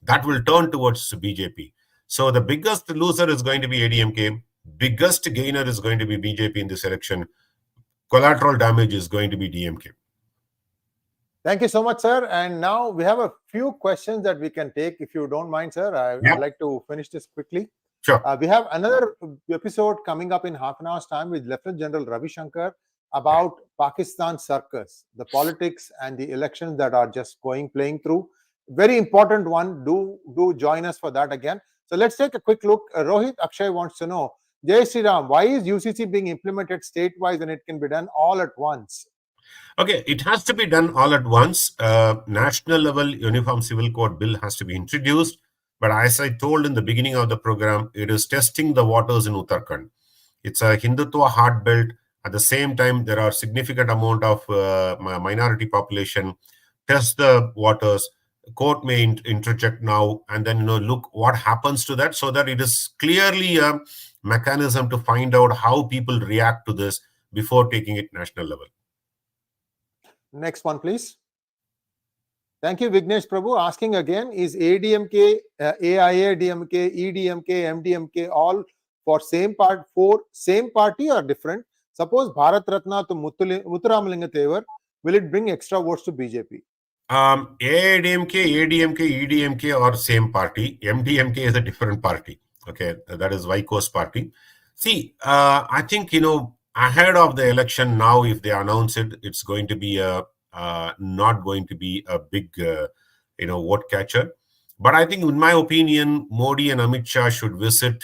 that will turn towards BJP. So the biggest loser is going to be ADMK. Biggest gainer is going to be BJP in this election. Collateral damage is going to be DMK. Thank you so much, sir. And now we have a few questions that we can take, if you don't mind, sir. I'd like to finish this quickly. Sure. We have another episode coming up in half an hour's time with Lieutenant General Ravi Shankar about Pakistan circus, the politics and the elections that are just playing through. Very important one. Do join us for that again. So let's take a quick look. Rohit Akshay wants to know, Jai Sri Ram, why is UCC being implemented statewise and it can be done all at once? Okay, it has to be done all at once. National level Uniform Civil Code bill has to be introduced. But as I told in the beginning of the program, it is testing the waters in Uttarakhand. It's a Hindutva hard belt. At the same time, there are significant amount of minority population. Test the waters. Court may interject now and then look what happens to that, so that it is clearly a mechanism to find out how people react to this before taking it national level. Next one, please. Thank you, Vignesh Prabhu. Asking again, is ADMK, AIADMK, EDMK, MDMK all for same party or different? Suppose Bharat Ratna to Muthuramalingam Thevar, will it bring extra votes to BJP? AIADMK, ADMK, EDMK are same party. MDMK is a different party. Okay, that is 𝗤𝙗𝗍 party. See, I think, ahead of the election now, if they announce it, it's going to be not going to be a big, vote catcher. But I think, in my opinion, Modi and Amit Shah should visit,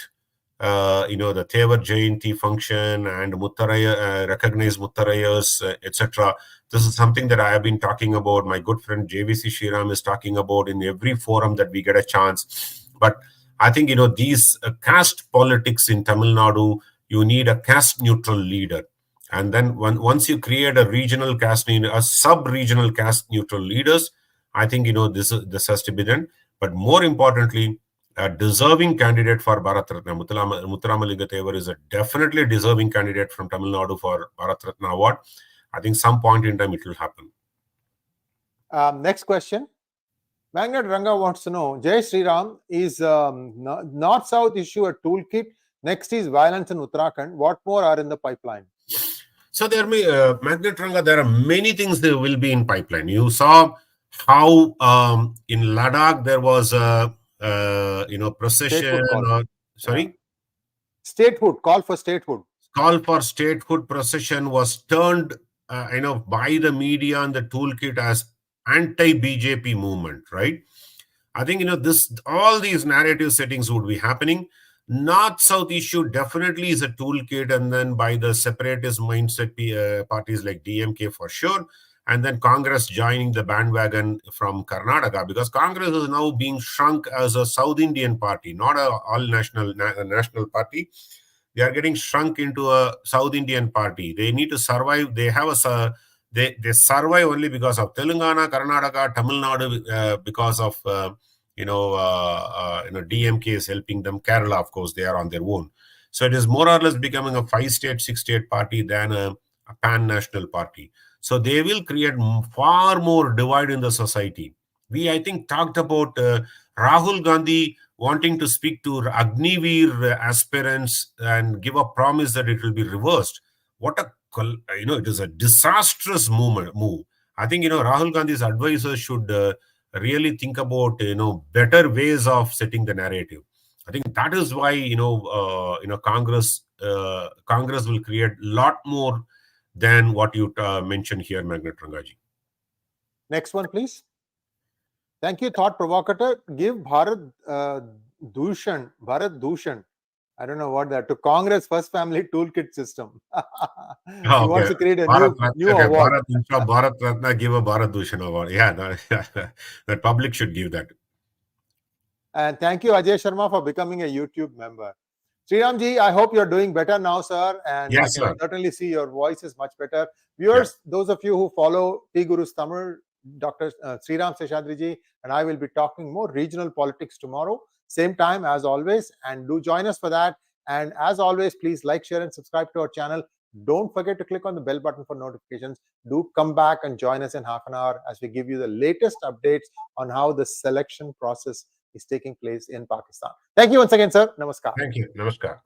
the Thevar Jayanti function and recognize Muttarayas, etc. This is something that I have been talking about. My good friend JVC Sriram is talking about in every forum that we get a chance. But I think, these caste politics in Tamil Nadu, you need a caste-neutral leader. And then once you create a regional a sub-regional caste-neutral leaders, I think, this has to be done. But more importantly, a deserving candidate for Bharat Ratna. Muthuramalingam Thevar is a definitely deserving candidate from Tamil Nadu for Bharat Ratna award. I think some point in time it will happen. Next question. Magnet Ranga wants to know, Jai Sriram, is North-South issue a toolkit? Next is violence in Uttarakhand. What more are in the pipeline? So there may, Magnet Ranga, there are many things that will be in pipeline. You saw how in Ladakh there was a procession or sorry, statehood call for statehood. Call for statehood procession was turned by the media and the toolkit as anti-BJP movement, right? I think all these narrative settings would be happening. North-South issue definitely is a toolkit, and then by the separatist mindset parties like DMK for sure, and then Congress joining the bandwagon from Karnataka, because Congress is now being shrunk as a South Indian party, not a all-national national party. They are getting shrunk into a South Indian party. They need to survive. They have they survive only because of Telangana, Karnataka, Tamil Nadu, because of DMK is helping them. Kerala, of course, they are on their own. So it is more or less becoming a 5-state, 6-state party than a pan-national party. So they will create far more divide in the society. We, I think, talked about Rahul Gandhi wanting to speak to Agniveer aspirants and give a promise that it will be reversed. It is a disastrous move. I think, Rahul Gandhi's advisors should really think about, better ways of setting the narrative. I think that is why, Congress will create a lot more than what you mentioned here, Magnet Rangaji. Next one, please. Thank you, thought provocateur. Give Bharat 𝗤𝙗𝙗. I don't know what that, to Congress First Family Toolkit System. He wants to create a new award. Bharat Ratna, give a Bharat 𝗤𝙗𝙗 award. Yeah, the public should give that. And thank you, Ajay Sharma, for becoming a YouTube member. Sriramji, I hope you're doing better now, sir. And yes, I can certainly see your voice is much better. Viewers, those of you who follow PGurus Tamil, Dr. Sriram Seshadri ji and I will be talking more regional politics tomorrow, same time as always, and do join us for that. And as always, please like, share and subscribe to our channel. Don't forget to click on the bell button for notifications. Do come back and join us in half an hour as we give you the latest updates on how the selection process is taking place in Pakistan. Thank you once again, sir. Namaskar. Thank you. Namaskar.